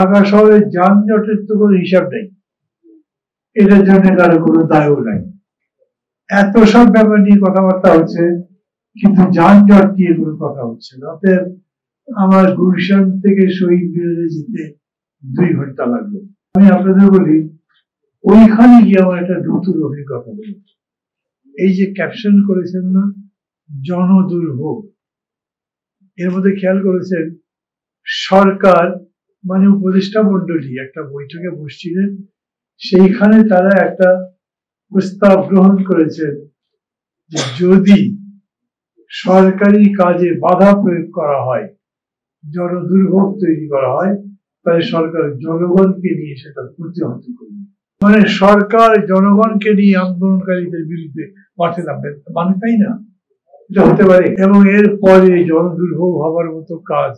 ঢাকা শহরের যানজটের তো কোনো হিসাব নেই, এটার জন্য কারো কোনো দায়ও নাই। এত সব ব্যাপার নিয়ে কথাবার্তা হচ্ছে, কিন্তু যানজট নিয়ে কোনো কথা হচ্ছে না। অতএব আমার গুলশান থেকে শহীদ মিনারে যেতে 2 ঘন্টা লাগলো। আমি আপনাদের বলি, ওইখানে গিয়ে আমার একটা নতুন অভিজ্ঞতা হলো। এই যে ক্যাপশন করেছেন না, জনদুর্ভোগ, এর মধ্যে খেয়াল করেছেন সরকার মানে উপদেষ্টা মন্ডলী একটা বৈঠকে বসছিলেন, সেইখানে তারা একটা প্রস্তাব গ্রহণ করেছেন যে যদি সরকারি কাজে বাধা প্রয়োগ করা হয়, জনদুর্ভোগ তৈরি করা হয়, তাহলে সরকার জনগণকে নিয়ে সেটা প্রতিহত করবে। মানে সরকার জনগণকে নিয়ে আন্দোলনকারীদের বিরুদ্ধে মাঠে নামবে, মানে তাই না? এটা হতে পারে। এবং এর পরে জনদুর্ভোগ হবার মতো কাজ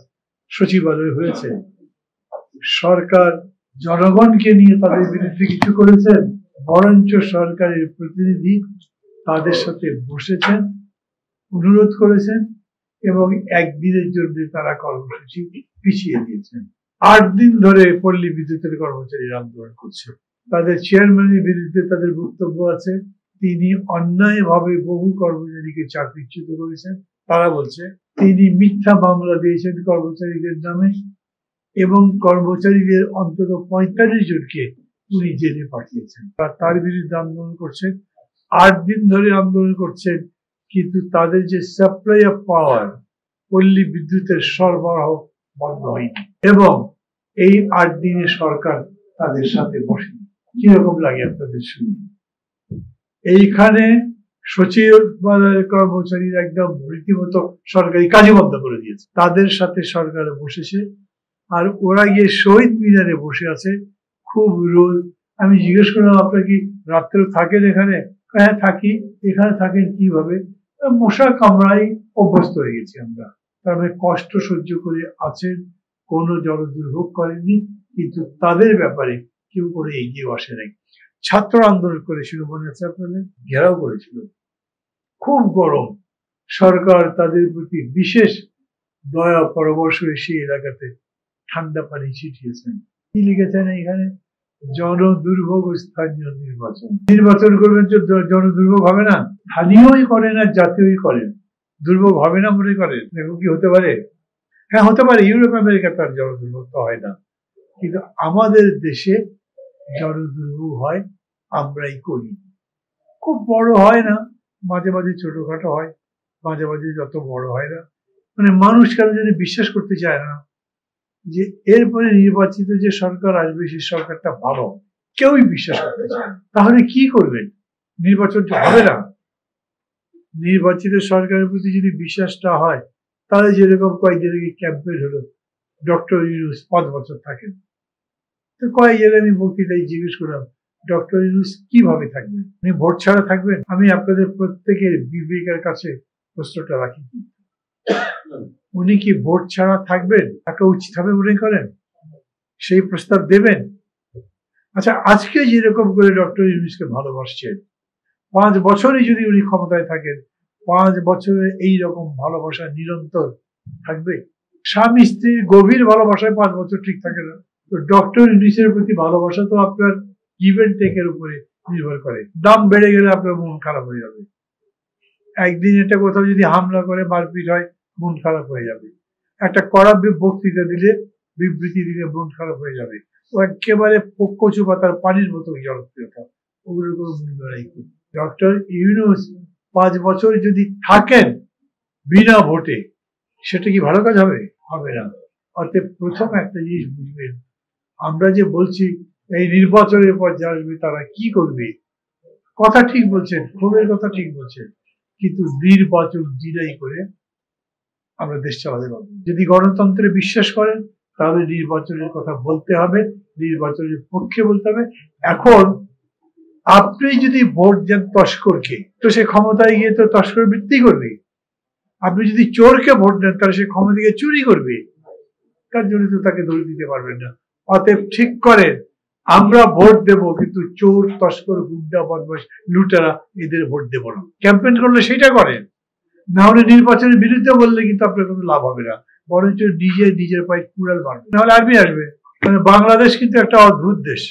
সচিবালয় হয়েছে। সরকার জনগণকে নিয়ে তাদের বিরুদ্ধে কিছু করেছেন, বরঞ্চ সরকারের প্রতিনিধি তাদের সাথে বসেছেন, অনুরোধ করেছেন এবং একদিনের জন্য তারা কর্মসূচি পিছিয়ে দিয়েছেন। 8 দিন ধরে পল্লী বিদ্যুতের কর্মচারীরা আন্দোলন করছে। তাদের চেয়ারম্যানের বিরুদ্ধে তাদের বক্তব্য আছে, তিনি অন্যায়ভাবে বহু কর্মচারীকে চাকরিচ্যুত করেছেন। তারা বলছে তিনি মিথ্যা মামলা দিয়েছেন কর্মচারীদের নামে এবং কর্মচারীদের অন্তত 45 জনকে উনি জেলে পাঠিয়েছেন। তার বিরুদ্ধে আন্দোলন করছেন, 8 দিন ধরে আন্দোলন করছেন, কিন্তু তাদের যে সাপ্লাই অফ পাওয়ার, পল্লী বিদ্যুতের সরবরাহ বন্ধ হয়নি এবং এই 8 দিনে সরকার তাদের সাথে বসেনি। কিরকম লাগে আপনাদের শুনে? এইখানে সচিবালয়ের কর্মচারীরা একদম রীতিমতো সরকারি কাজে বন্ধ করে দিয়েছে, তাদের সাথে সরকার বসেছে, আর ওরা গিয়ে শহীদ মিনারে বসে আছে খুব রোল। আমি জিজ্ঞেস করলাম আপনারা কি রাত্রে থাকেন এখানে? হ্যাঁ থাকি। এখানে থাকেন কিভাবে? মশা কামড়াই অভ্যস্ত হয়ে গেছি আমরা। তার মানে কষ্ট সহ্য করে আছেন, কোনো জনদুর্ভোগ করেননি, কিন্তু তাদের ব্যাপারে কেউ করে এগিয়ে আসে নাই। ছাত্র আন্দোলন করেছিল, মনে আছে আপনাদের? ঘেরাও করেছিল, খুব গরম। সরকার তাদের প্রতি বিশেষ দয়া পরামর্শ এসে এলাকাতে ঠান্ডা পানি ছিটিয়েছেন। কি লিখেছেন এখানে? জনদুর্ভোগ স্থানীয় নির্বাচন। নির্বাচন করবেন যে জনদুর্ভোগ হবে না? স্থানীয়ই করেন আর জাতীয়ই করেন, দুর্ভোগ হবে না মনে করেন? এরকম কি হতে পারে? হ্যাঁ হতে পারে, ইউরোপ আমেরিকা তার জনদুর্ভোগ তো হয় না, কিন্তু আমাদের দেশে জনদুর্ভোগ হয়, আমরাই করি। খুব বড় হয় না, মাঝে মাঝে ছোটখাটো হয়, মাঝে মাঝে যত বড় হয় না। মানে মানুষ কেন যদি বিশ্বাস করতে চায় না যে এরপরে নির্বাচিত যে সরকার আসবে সেই সরকারটা ভালো, কেউই বিশ্বাস করতে চায় না। তাহলে কি করবেন? নির্বাচন তো হবে না। নির্বাচিত সরকারের প্রতি যদি বিশ্বাসটা হয়, তাহলে যেরকম কয়েকদিন আগে ক্যাম্পেইন হলো, ডক্টর ইউনূস 5 বছর থাকেন। তো কয়েকদিন আমি বক্তৃতায় জিজ্ঞেস করলাম, ডক্টর ইউনূস কিভাবে থাকবেন? উনি ভোট ছাড়া থাকবেন? আমি আপনাদের প্রত্যেকের বিবেকের কাছে প্রশ্নটা রাখি, উনি কি ভোট ছাড়া থাকবেন? থাকা উচিত হবে মনে করেন? সেই প্রস্তাব দেবেন? আচ্ছা, আজকে যেরকম করে ডক্টর ইউনূসকে ভালোবাসছেন, 5 বছরই যদি উনি ক্ষমতায় থাকেন, 5 বছরে এইরকম ভালোবাসা নিরন্তর থাকবে? স্বামী স্ত্রীর গভীর ভালোবাসায় 5 বছর ঠিক থাকে না। তো ডক্টর ইউনূসের প্রতি ভালোবাসা তো আপনার গিভ এন্ড টেকের উপরে নির্ভর করে। দাম বেড়ে গেলে আপনার মন খারাপ হয়ে যাবে। একদিন এটা কোথাও যদি হামলা করে মারপিট হয়, মন খারাপ হয়ে যাবে। একটা কড়া বক্তৃতা দিলে, বিবৃতি দিলে মন খারাপ হয়ে যাবে। ও একেবারে কচু পাতার পানির মতো জনপ্রিয়তা, ওগুলোর কোনো মূল্য নেই। ডক্টর ইউনূস 5 বছর যদি থাকেন বিনা ভোটে, সেটা কি ভালো কাজ হবে? হবে না। অতএব প্রথম একটা জিনিস বুঝবেন, আমরা যে বলছি এই নির্বাচনের পর যা আসবে তারা কি করবে, কথা ঠিক বলছেন, ক্ষোভের কথা ঠিক বলছেন, কিন্তু নির্বাচন ডিনাই করে আমরা দেশ চালাতে পারবো। যদি গণতন্ত্রে বিশ্বাস করেন তাহলে নির্বাচনের কথা বলতে হবে, নির্বাচনের পক্ষে বলতে হবে। এখন আপনি যদি ভোট দেন তস্করকে, তো সে ক্ষমতায় গিয়ে তো তস্কর বৃত্তি করবে। আপনি যদি চোরকে ভোট দেন, তাহলে সে ক্ষমতা গিয়ে চুরি করবে। তার জন্য তো তাকে দোষ দিতে পারবেন না। অতএব ঠিক করেন, আমরা ভোট দেব, কিন্তু চোর, তস্কর, গুন্ডা, বদমাশ, লুটেরা এদের ভোট দেব না। ক্যাম্পেইন করলে সেটা করেন, না হলে নির্বাচনের বিরুদ্ধে বললে কিন্তু আপনার কোনো লাভ হবে না, বরঞ্চ নিজের পায়ে কুড়াল মারবে, নাহলে আর্মি আসবে। মানে বাংলাদেশ কিন্তু একটা অদ্ভুত দেশ।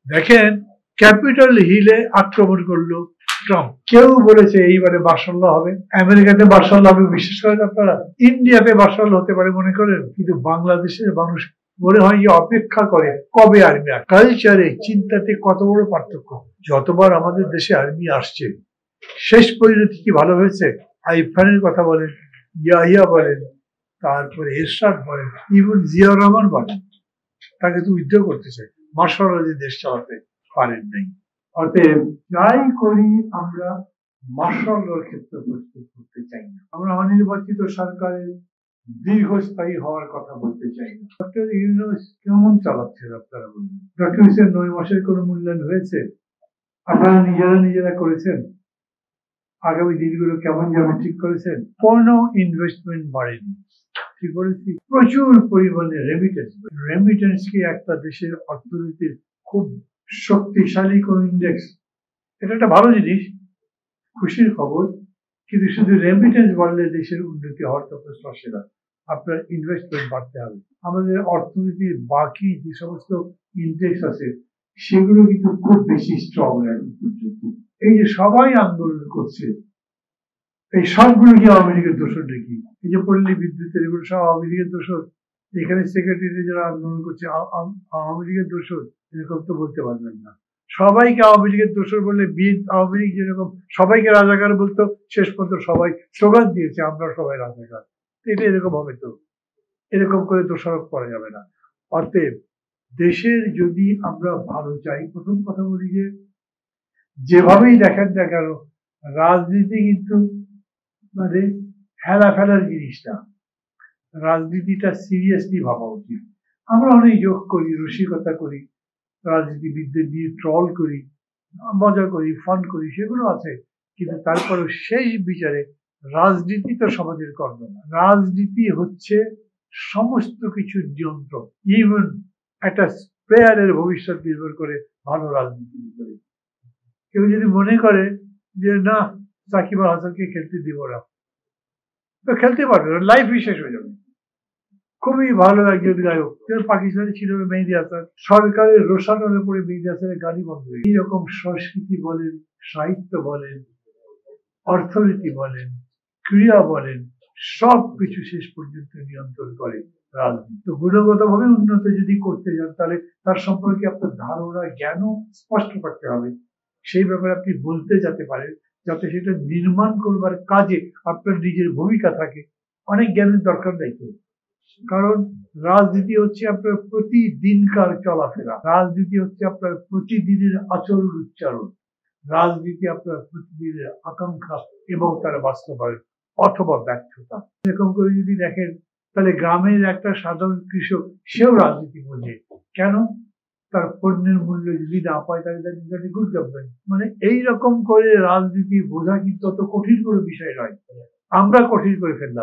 দেখেন, ক্যাপিটাল হিলে আক্রমণ করলো ট্রাম্প। কেউ বলেছে এইবারে মার্শাল ল হবে? আমেরিকাতে মার্শাল ল হবে বিশ্বাস করেন আপনারা? ইন্ডিয়াতে মার্শাল ল হতে পারে মনে করেন? কিন্তু বাংলাদেশের মানুষ মনে হয় যে অপেক্ষা করে কবে আর্মি। কালচারে, চিন্তাতে কত বড় পার্থক্য। যতবার আমাদের দেশে আর্মি আসছে, শেষ পরিণতি কি ভালো হয়েছে? আইয়ুব খানের কথা বলেন, ইয়াহিয়া বলেন, তারপরে এরশাদ বলেন, ইভেন জিয়াউর রহমান বলেন, তাকে তো উইথড্র করতে চাই। মার্শাল ল দিয়ে দেশ চালাতে পারেন নাই। অতএব যাই করি আমরা মার্শাল লর ক্ষেত্রে প্রস্তুত করতে চাই না। আমরা অনির্বাচিত সরকারের দীর্ঘস্থায়ী হওয়ার কথা বলতে চাই না। ডক্টর ইউনূস কেমন চালাচ্ছেন আপনারা বলবেন? ডক্টর ইউনূসের 9 মাসের কোনো মূল্যায়ন হয়েছে? আপনারা নিজেরা করেছেন? আগামী দিনগুলো কেমন যাবে ঠিক করেছেন? কোনো ইনভেস্টমেন্ট বাড়েনি, ঠিক বলেছি? প্রচুর পরিমাণে রেমিটেন্স কি একটা দেশের অর্থনীতির খুব শক্তিশালী কোন ইন্ডেক্স? এটা একটা ভালো জিনিস, খুশির খবর। কিন্তু শুধু রেমিটেন্স বাড়লে দেশের উন্নতি হওয়ার তো প্রশ্ন আসে না। আপনার ইনভেস্টমেন্ট বাড়তে হবে। আমাদের অর্থনীতির বাকি যে সমস্ত ইন্ডেক্স আছে সেগুলো কিন্তু খুব বেশি স্ট্রং এখন পর্যন্ত। এই যে সবাই আন্দোলন করছে, এই সবগুলো কি আওয়ামী লীগের দোষর নাকি? এই যে পল্লী বিদ্যুতের, এগুলো সব আওয়ামী লীগের দোষর? এখানে সেক্রেটারি যারা আন্দোলন করছে আওয়ামী লীগের দোষর? এরকম তো বলতে পারবেন না। সবাইকে আওয়ামী লীগের দোষর বলে আওয়ামী লীগ যেরকম সবাইকে রাজাকার বলতো, শেষ পর্যন্ত সবাই স্লোগান দিয়েছে আমরা সবাই রাজাকার। এটা এরকম হবে তো? এরকম করে দোষারোপ করা যাবে না। অতএব দেশের যদি আমরা ভালো চাই, প্রথম কথা বলি যে যেভাবেই দেখেন না কেন, রাজনীতি কিন্তু মানে হেলা ফেলার জিনিস না। রাজনীতিটা সিরিয়াসলি ভাবা উচিত। আমরা অনেক যোগ করি, রসিকতা করি, রাজনীতিবিদদের দিয়ে ট্রল করি, মজা করি, ফান করি, সেগুলো আছে। কিন্তু তারপরেও শেষ বিচারে রাজনীতি তো সমাজের কর্ম না। রাজনীতি হচ্ছে সমস্ত কিছুর নিয়ন্ত্রণ। ইভেন একটা প্লেয়ারের ভবিষ্যৎ নির্ভর করে ভালো রাজনীতির উপরে। কেউ যদি মনে করে যে না, সাকিব আল হাসানকে খেলতে দিব না, তো খেলতে পারবে না, লাইফই শেষ হয়ে যাবে। খুবই ভালো একজন গায়ক, পাকিস্তানে ছিল মেহেদী হাসান, সরকারের রোশানলে পড়ে মেহেদী হাসানের গানই বন্ধ হয়ে। এইরকম সংস্কৃতি বলেন, সাহিত্য বলেন, অর্থনীতি বলেন, ক্রীড়া বলেন, সবকিছু শেষ পর্যন্ত নিয়ন্ত্রণ করে রাজনীতি। তো গুণগতভাবে উন্নত যদি করতে যান, তাহলে তার সম্পর্কে আপনার ধারণা, জ্ঞানও স্পষ্ট করতে হবে। সেই ব্যাপারে আপনি বলতে যেতে পারেন, যাতে সেটা নির্মাণ করবার কাজে আপনার নিজের ভূমিকা থাকে। অনেক জ্ঞানের দরকার নেই তো, কারণ রাজনীতি হচ্ছে আপনার প্রতিদিনকার চলাফেরা, রাজনীতি হচ্ছে আপনার প্রতিদিনের আচরণ উচ্চারণ, রাজনীতি আপনার প্রতিদিনের আকাঙ্ক্ষা এবং তার বাস্তবায়ন অথবা ব্যর্থতা। এরকম করে যদি দেখেন, তাহলে গ্রামের একটা সাধারণ কৃষক সেও রাজনীতি বোঝে। কেন? তার পণ্যের মূল্য যদি না পায়, তাহলে গুড গভর্নমেন্ট। মানে এইরকম করে রাজনীতি বোঝা কিন্তু অত কঠিন কোনো বিষয় নয়, আমরা কঠিন করে ফেললাম।